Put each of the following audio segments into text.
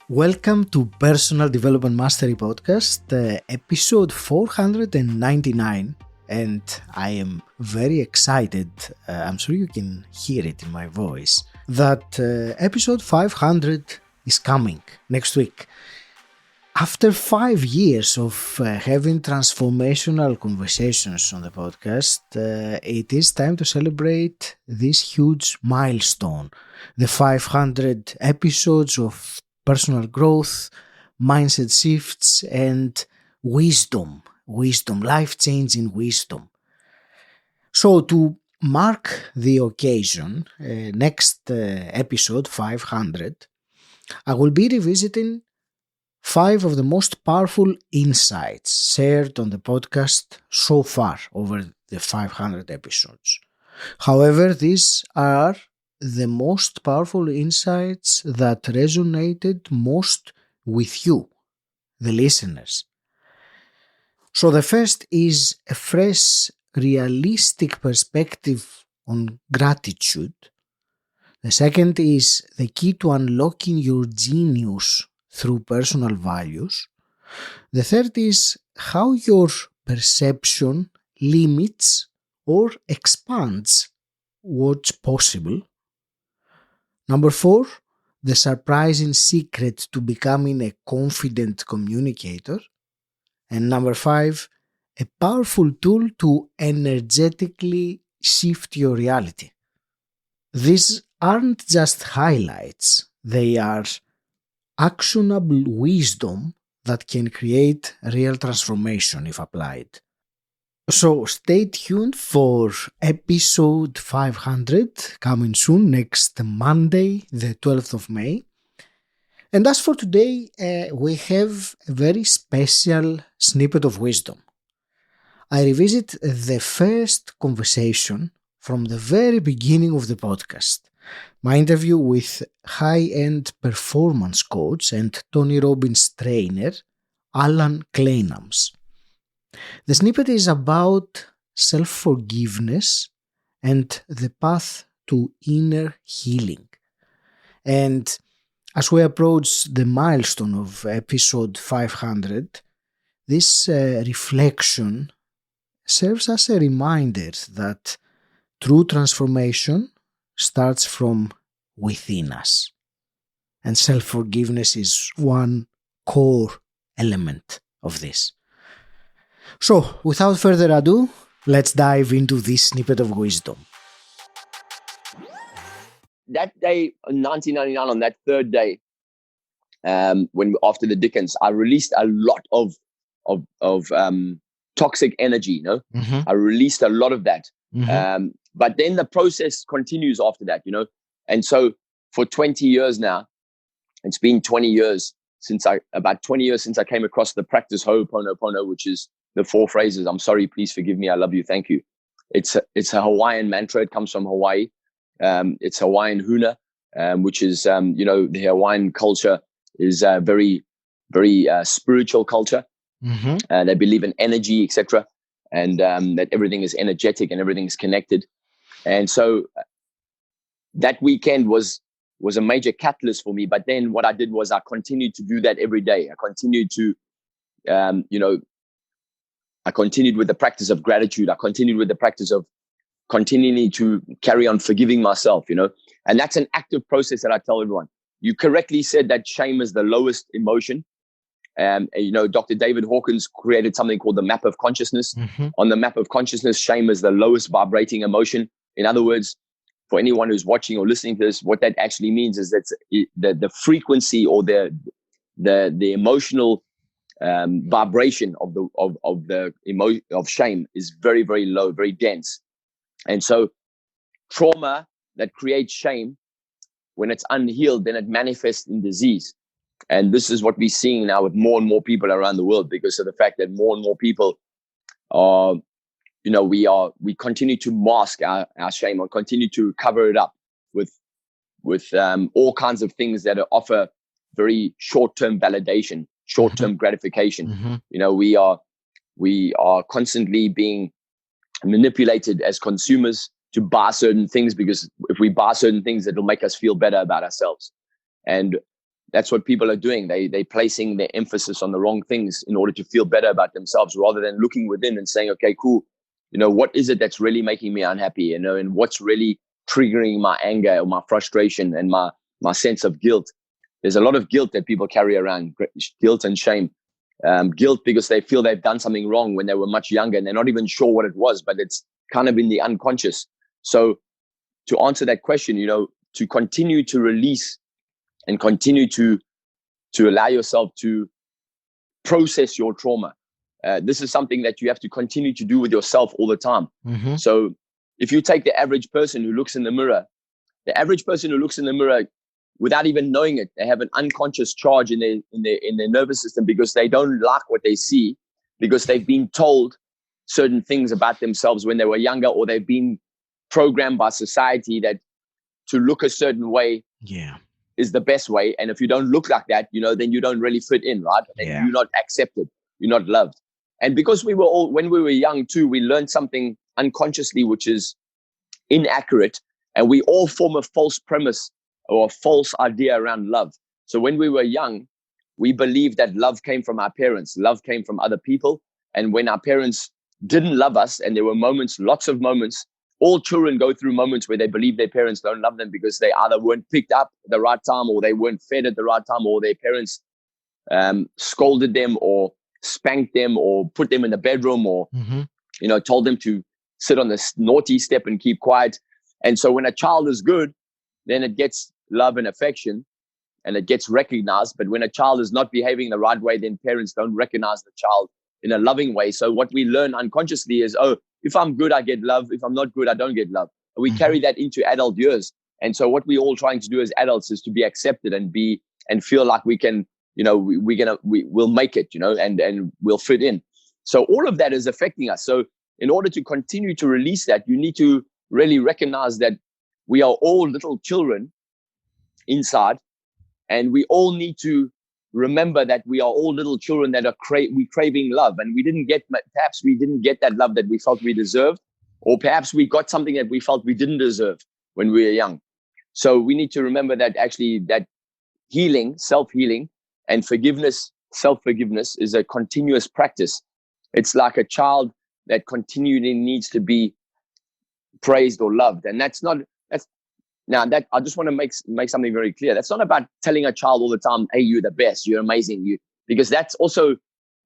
Welcome to Personal Development Mastery Podcast, episode 499, and I am very excited, I'm sure you can hear it in my voice, that episode 500 is coming next week. After 5 years of having transformational conversations on the podcast, it is time to celebrate this huge milestone, the 500 episodes of personal growth, mindset shifts, and wisdom, life-changing wisdom. So to mark the occasion, next episode 500, I will be revisiting 5 of the most powerful insights shared on the podcast so far over the 500 episodes. However, these are the most powerful insights that resonated most with you, the listeners. So the first is a fresh, realistic perspective on gratitude. The second is the key to unlocking your genius through personal values. The third is how your perception limits or expands what's possible. Number 4, the surprising secret to becoming a confident communicator. And number 5, a powerful tool to energetically shift your reality. These aren't just highlights, they are actionable wisdom that can create real transformation if applied. So stay tuned for episode 500 coming soon next Monday, the 12th of May. And as for today, we have a very special snippet of wisdom. I revisit the first conversation from the very beginning of the podcast. My interview with high-end performance coach and Tony Robbins trainer, Allan Kleynhans. The snippet is about self-forgiveness and the path to inner healing. And as we approach the milestone of episode 500, this reflection serves as a reminder that true transformation starts from within us. And self-forgiveness is one core element of this. So, without further ado, let's dive into this snippet of wisdom. That day, in 1999, on that third day, when after the Dickens, I released a lot of toxic energy. I released a lot of that. But then the process continues after that, And so for 20 years now, it's been 20 years since I came across the practice Ho'oponopono, which is the 4 phrases. I'm sorry, please forgive me, I love you, thank you. It's a Hawaiian mantra. It comes from Hawaii. It's Hawaiian huna, which is, the Hawaiian culture is a very, very spiritual culture. They believe in energy, etc. And that everything is energetic and everything is connected. And so that weekend was a major catalyst for me. But then what I did was I continued to do that every day. I continued to, I continued with the practice of gratitude. I continued with the practice of continuing to carry on forgiving myself, And that's an active process that I tell everyone. You correctly said that shame is the lowest emotion. Dr. David Hawkins created something called the map of consciousness. On the map of consciousness, shame is the lowest vibrating emotion. In other words, for anyone who's watching or listening to this, what that actually means is that the frequency or the emotional vibration of shame is very, very low, very dense. And so trauma that creates shame, when it's unhealed, then it manifests in disease. And this is what we're seeing now with more and more people around the world, because of the fact that more and more people are, we continue to mask our shame or continue to cover it up with all kinds of things that offer very short-term validation, short-term gratification. We are constantly being manipulated as consumers to buy certain things, because if we buy certain things, it'll make us feel better about ourselves. And that's what people are doing. They're placing their emphasis on the wrong things in order to feel better about themselves, rather than looking within and saying, okay, cool, what is it that's really making me unhappy, and what's really triggering my anger or my frustration and my sense of guilt. There's a lot of guilt that people carry around, guilt and shame. Guilt because they feel they've done something wrong when they were much younger and they're not even sure what it was, but it's kind of in the unconscious. So to answer that question, to continue to release and continue to allow yourself to process your trauma. This is something that you have to continue to do with yourself all the time. Mm-hmm. So if you take the average person who looks in the mirror, without even knowing it, they have an unconscious charge in their nervous system because they don't like what they see, because they've been told certain things about themselves when they were younger, or they've been programmed by society that to look a certain way is the best way. And if you don't look like that, then you don't really fit in, right? And you're not accepted, you're not loved. And because when we were young too, we learned something unconsciously, which is inaccurate. And we all form a false premise or a false idea around love. So when we were young, we believed that love came from our parents, love came from other people. And when our parents didn't love us, and there were moments, lots of moments, all children go through moments where they believe their parents don't love them because they either weren't picked up at the right time, or they weren't fed at the right time, or their parents scolded them or spanked them or put them in the bedroom, or told them to sit on the naughty step and keep quiet. And so when a child is good, then it gets love and affection and it gets recognized. But when a child is not behaving the right way, then parents don't recognize the child in a loving way. So what we learn unconsciously is, if I'm good, I get love. If I'm not good, I don't get love. And we carry that into adult years. And so what we're all trying to do as adults is to be accepted and feel like we can, we'll make it, and we'll fit in. So all of that is affecting us. So in order to continue to release that, you need to really recognize that we are all little children inside, and we all need to remember that we are all little children that are craving love, and perhaps we didn't get that love that we felt we deserved, or perhaps we got something that we felt we didn't deserve when we were young. So we need to remember that actually that healing, self-healing, and forgiveness, self-forgiveness is a continuous practice. It's like a child that continually needs to be praised or loved. And I just want to make something very clear. That's not about telling a child all the time, hey, you're the best, you're amazing, because that's also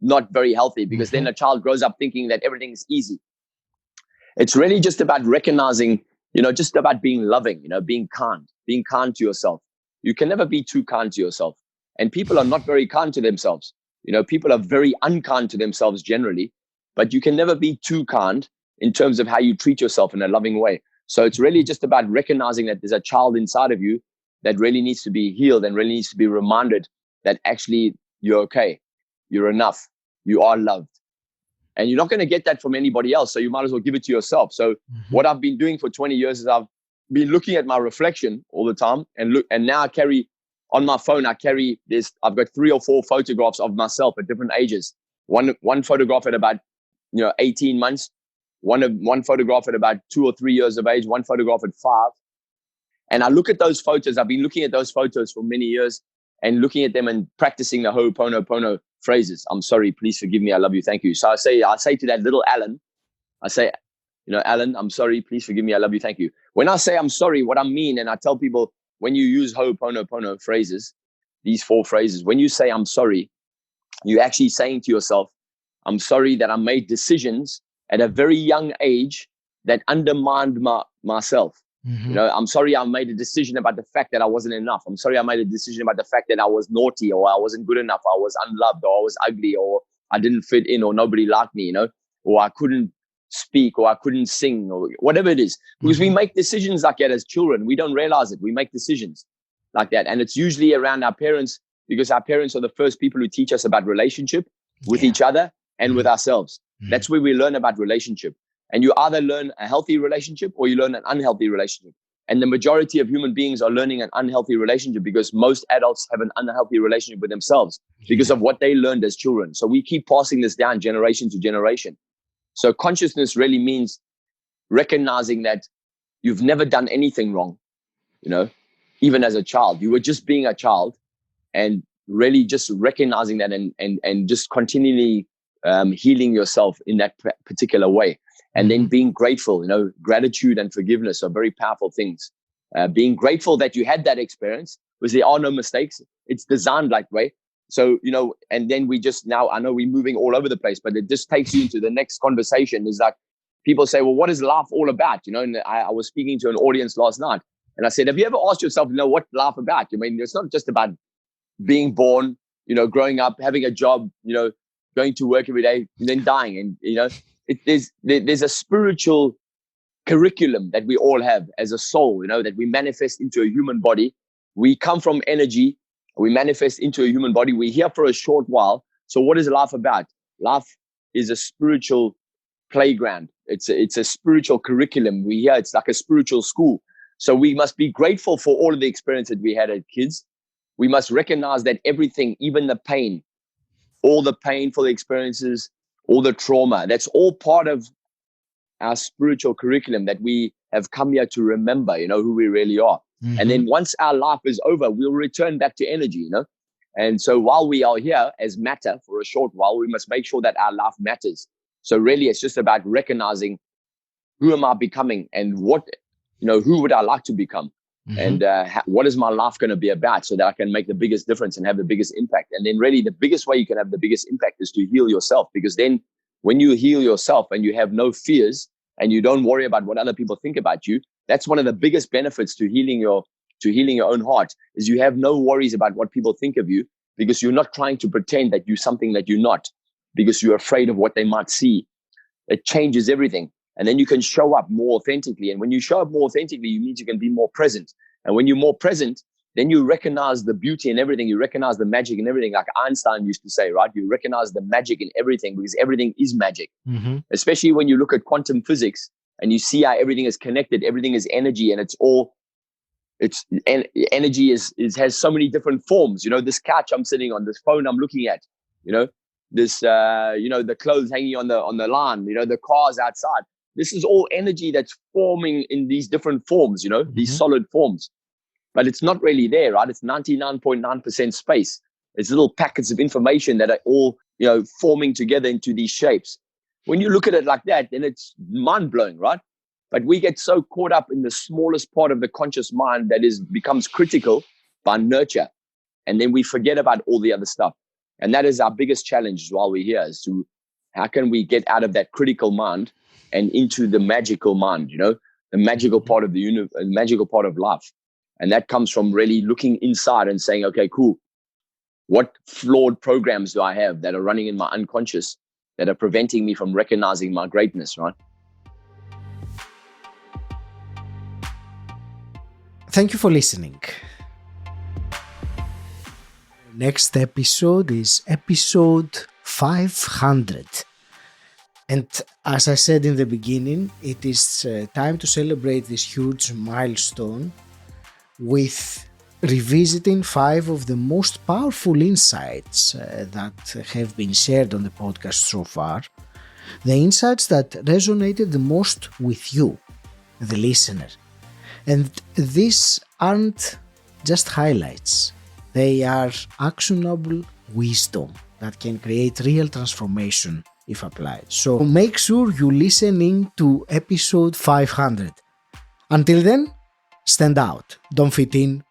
not very healthy, because then a child grows up thinking that everything is easy. It's really just about recognizing, just about being loving, being kind to yourself. You can never be too kind to yourself. And people are not very kind to themselves. People are very unkind to themselves generally, but you can never be too kind in terms of how you treat yourself in a loving way. So it's really just about recognizing that there's a child inside of you that really needs to be healed and really needs to be reminded that actually you're okay, you're enough, you are loved. And you're not going to get that from anybody else. So you might as well give it to yourself. So what I've been doing for 20 years is I've been looking at my reflection all the time, and now I carry on my phone, I've got 3 or 4 photographs of myself at different ages. One photograph at about 18 months, one photograph at about 2 or 3 years of age, one photograph at 5. And I look at those photos. I've been looking at those photos for many years and looking at them and practicing the Ho'oponopono phrases. I'm sorry, please forgive me, I love you, thank you. So I say to that little Allan, I say, Allan, I'm sorry, please forgive me, I love you, thank you. When I say I'm sorry, what I mean, and I tell people, when you use Ho'oponopono phrases, these 4 phrases, when you say I'm sorry, you're actually saying to yourself, I'm sorry that I made decisions at a very young age that undermined myself. I'm sorry I made a decision about the fact that I wasn't enough. I'm sorry I made a decision about the fact that I was naughty, or I wasn't good enough, I was unloved, or I was ugly, or I didn't fit in, or nobody liked me, or I couldn't speak, or I couldn't sing, or whatever it is. Because we make decisions like that as children. We don't realize it. We make decisions like that. And it's usually around our parents, because our parents are the first people who teach us about relationship with each other and with ourselves. That's where we learn about relationship. And you either learn a healthy relationship or you learn an unhealthy relationship. And the majority of human beings are learning an unhealthy relationship because most adults have an unhealthy relationship with themselves because of what they learned as children. So we keep passing this down generation to generation. So consciousness really means recognizing that you've never done anything wrong, even as a child. You were just being a child, and really just recognizing that and just continually healing yourself in that particular way. And then being grateful, gratitude and forgiveness are very powerful things. Being grateful that you had that experience, because there are no mistakes. It's designed like way. So, and then we just now, I know we're moving all over the place, but it just takes you into the next conversation. Is like, people say, well, what is life all about? And I was speaking to an audience last night, and I said, have you ever asked yourself, what life about? I mean, it's not just about being born, growing up, having a job, going to work every day, and then dying. And, there's a spiritual curriculum that we all have as a soul, that we manifest into a human body. We come from energy. We manifest into a human body. We're here for a short while. So what is life about? Life is a spiritual playground. It's a spiritual curriculum. We're here. It's like a spiritual school. So we must be grateful for all of the experience that we had as kids. We must recognize that everything, even the pain, all the painful experiences, all the trauma, that's all part of our spiritual curriculum that we have come here to remember, who we really are. And then once our life is over, we'll return back to energy, And so while we are here as matter for a short while, we must make sure that our life matters. So really, it's just about recognizing, who am I becoming, and what, who would I like to become? And what is my life going to be about, so that I can make the biggest difference and have the biggest impact? And then really the biggest way you can have the biggest impact is to heal yourself, because then when you heal yourself and you have no fears and you don't worry about what other people think about you, that's one of the biggest benefits to healing your own heart, is you have no worries about what people think of you, because you're not trying to pretend that you're something that you're not, because you're afraid of what they might see. It changes everything. And then you can show up more authentically. And when you show up more authentically, it means you can be more present. And when you're more present, then you recognize the beauty in everything. You recognize the magic in everything. Like Einstein used to say, right? You recognize the magic in everything, because everything is magic. Especially when you look at quantum physics and you see how everything is connected. Everything is energy, and energy has so many different forms. This couch I'm sitting on, this phone I'm looking at, this, the clothes hanging on the line, the cars outside. This is all energy that's forming in these different forms, these solid forms. But it's not really there, right? It's 99.9% space. It's little packets of information that are all, forming together into these shapes. When you look at it like that, then it's mind-blowing, right? But we get so caught up in the smallest part of the conscious mind that becomes critical by nurture. And then we forget about all the other stuff. And that is our biggest challenge while we're here, is to, how can we get out of that critical mind and into the magical mind, the magical part of the universe, the magical part of life. And that comes from really looking inside and saying, okay, cool. What flawed programs do I have that are running in my unconscious that are preventing me from recognizing my greatness, right? Thank you for listening. Next episode is episode 500. And as I said in the beginning, it is time to celebrate this huge milestone with revisiting 5 of the most powerful insights that have been shared on the podcast so far. The insights that resonated the most with you, the listener. And these aren't just highlights. They are actionable wisdom that can create real transformation if applied. So make sure you listen in to episode 500. Until then, stand out, don't fit in,